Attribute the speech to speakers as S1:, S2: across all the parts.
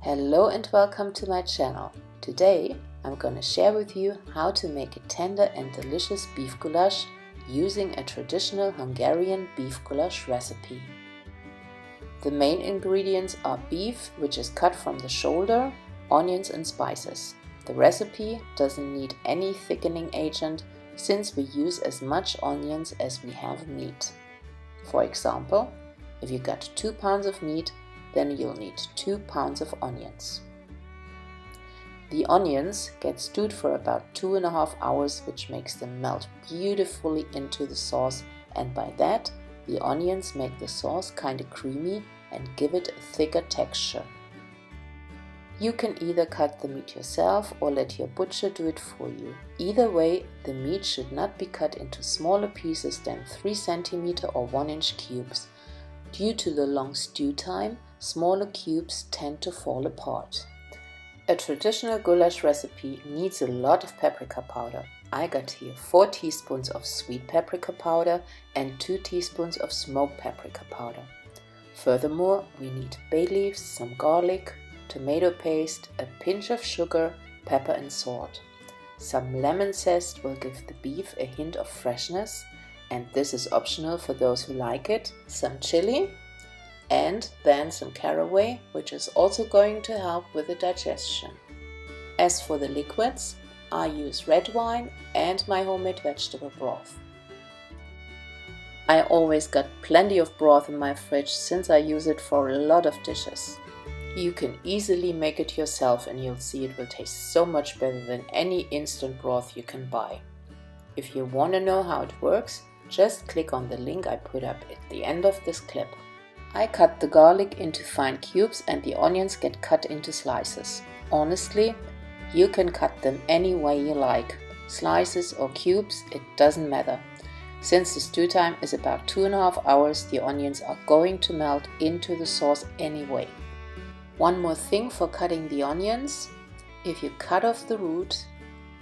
S1: Hello and welcome to my channel. Today I'm gonna share with you how to make a tender and delicious beef goulash using a traditional Hungarian beef goulash recipe. The main ingredients are beef, which is cut from the shoulder, onions and spices. The recipe doesn't need any thickening agent since we use as much onions as we have meat. For example, if you got 2 pounds of meat, then you'll need 2 pounds of onions. The onions get stewed for about 2.5 hours, which makes them melt beautifully into the sauce, and by that the onions make the sauce kinda creamy and give it a thicker texture. You can either cut the meat yourself or let your butcher do it for you. Either way, the meat should not be cut into smaller pieces than 3 cm or 1 inch cubes. Due to the long stew time, smaller cubes tend to fall apart. A traditional goulash recipe needs a lot of paprika powder. I got here 4 teaspoons of sweet paprika powder and 2 teaspoons of smoked paprika powder. Furthermore, we need bay leaves, some garlic, tomato paste, a pinch of sugar, pepper and salt. Some lemon zest will give the beef a hint of freshness, and this is optional for those who like it, some chili, and then some caraway, which is also going to help with the digestion. As for the liquids, I use red wine and my homemade vegetable broth. I always got plenty of broth in my fridge since I use it for a lot of dishes. You can easily make it yourself and you'll see it will taste so much better than any instant broth you can buy. If you want to know how it works, just click on the link I put up at the end of this clip. I cut the garlic into fine cubes and the onions get cut into slices. Honestly, you can cut them any way you like. Slices or cubes, it doesn't matter. Since the stew time is about 2.5 hours, the onions are going to melt into the sauce anyway. One more thing for cutting the onions: if you cut off the root,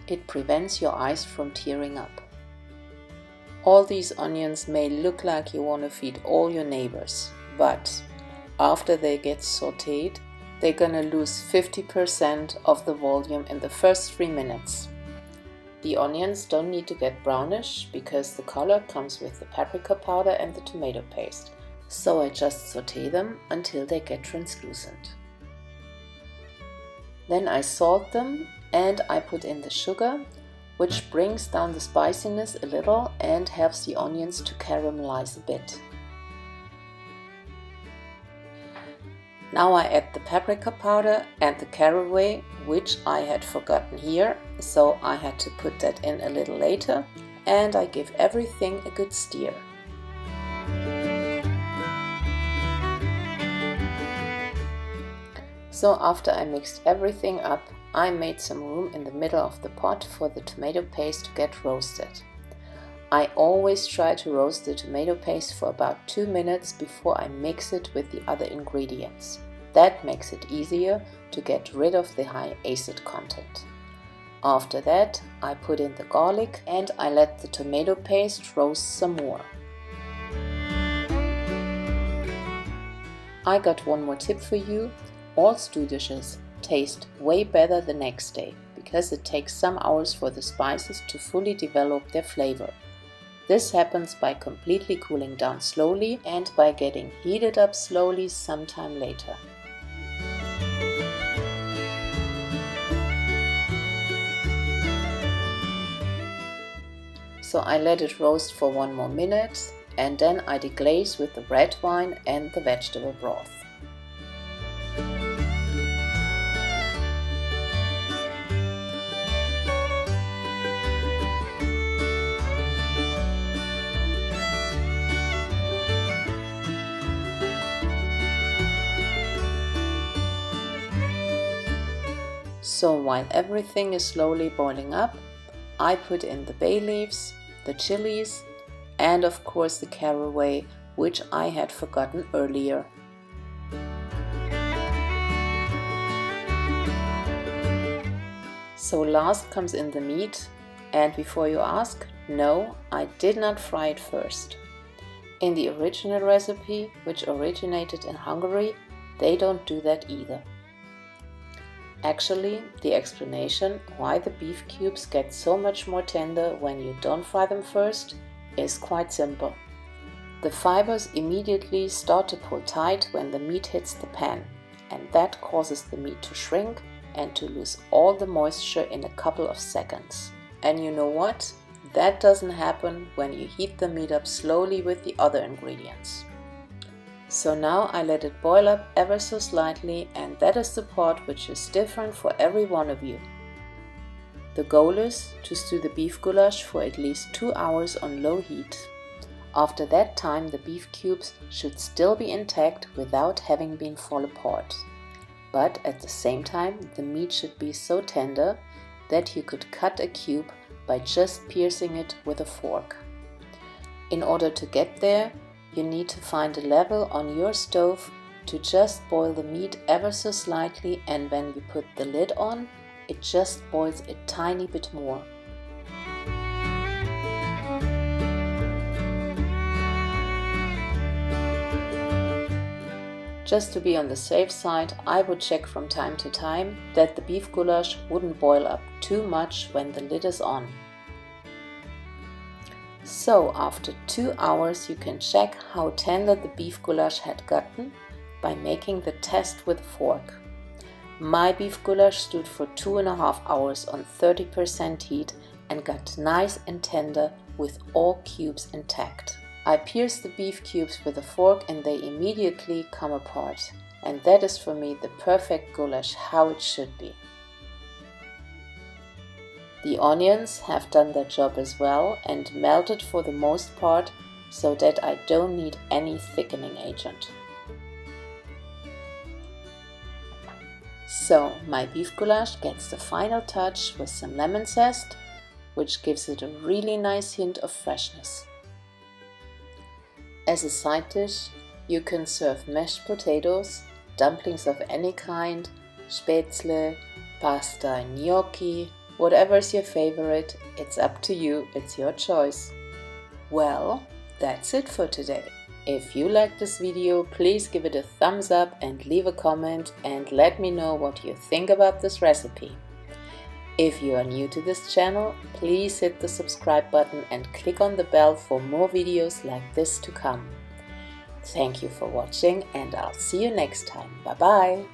S1: it prevents your eyes from tearing up. All these onions may look like you want to feed all your neighbors, but after they get sauteed, they're gonna lose 50% of the volume in the first 3 minutes. The onions don't need to get brownish because the color comes with the paprika powder and the tomato paste, so I just saute them until they get translucent. Then I salt them and I put in the sugar, which brings down the spiciness a little and helps the onions to caramelize a bit. Now I add the paprika powder and the caraway, which I had forgotten here, so I had to put that in a little later, and I give everything a good stir. So after I mixed everything up, I made some room in the middle of the pot for the tomato paste to get roasted. I always try to roast the tomato paste for about 2 minutes before I mix it with the other ingredients. That makes it easier to get rid of the high acid content. After that, I put in the garlic and I let the tomato paste roast some more. I got one more tip for you: all stew dishes taste way better the next day because it takes some hours for the spices to fully develop their flavor. This happens by completely cooling down slowly and by getting heated up slowly sometime later. So I let it roast for 1 more minute and then I deglaze with the red wine and the vegetable broth. So while everything is slowly boiling up, I put in the bay leaves, the chillies, and of course the caraway, which I had forgotten earlier. So last comes in the meat, and before you ask, no, I did not fry it first. In the original recipe, which originated in Hungary, they don't do that either. Actually, the explanation why the beef cubes get so much more tender when you don't fry them first is quite simple. The fibers immediately start to pull tight when the meat hits the pan, and that causes the meat to shrink and to lose all the moisture in a couple of seconds. And you know what? That doesn't happen when you heat the meat up slowly with the other ingredients. So now I let it boil up ever so slightly, and that is the part which is different for every one of you. The goal is to stew the beef goulash for at least 2 hours on low heat. After that time, the beef cubes should still be intact without having been fall apart. But at the same time, the meat should be so tender that you could cut a cube by just piercing it with a fork. In order to get there, you need to find a level on your stove to just boil the meat ever so slightly, and when you put the lid on, it just boils a tiny bit more. Just to be on the safe side, I would check from time to time that the beef goulash wouldn't boil up too much when the lid is on. So after 2 hours you can check how tender the beef goulash had gotten by making the test with a fork. My beef goulash stewed for 2.5 hours on 30% heat and got nice and tender with all cubes intact. I pierced the beef cubes with a fork and they immediately come apart, and that is for me the perfect goulash how it should be. The onions have done their job as well and melted for the most part, so that I don't need any thickening agent. So my beef goulash gets the final touch with some lemon zest, which gives it a really nice hint of freshness. As a side dish, you can serve mashed potatoes, dumplings of any kind, spätzle, pasta, gnocchi, whatever is your favorite, it's up to you, it's your choice. Well, that's it for today. If you liked this video, please give it a thumbs up and leave a comment and let me know what you think about this recipe. If you are new to this channel, please hit the subscribe button and click on the bell for more videos like this to come. Thank you for watching and I'll see you next time. Bye bye!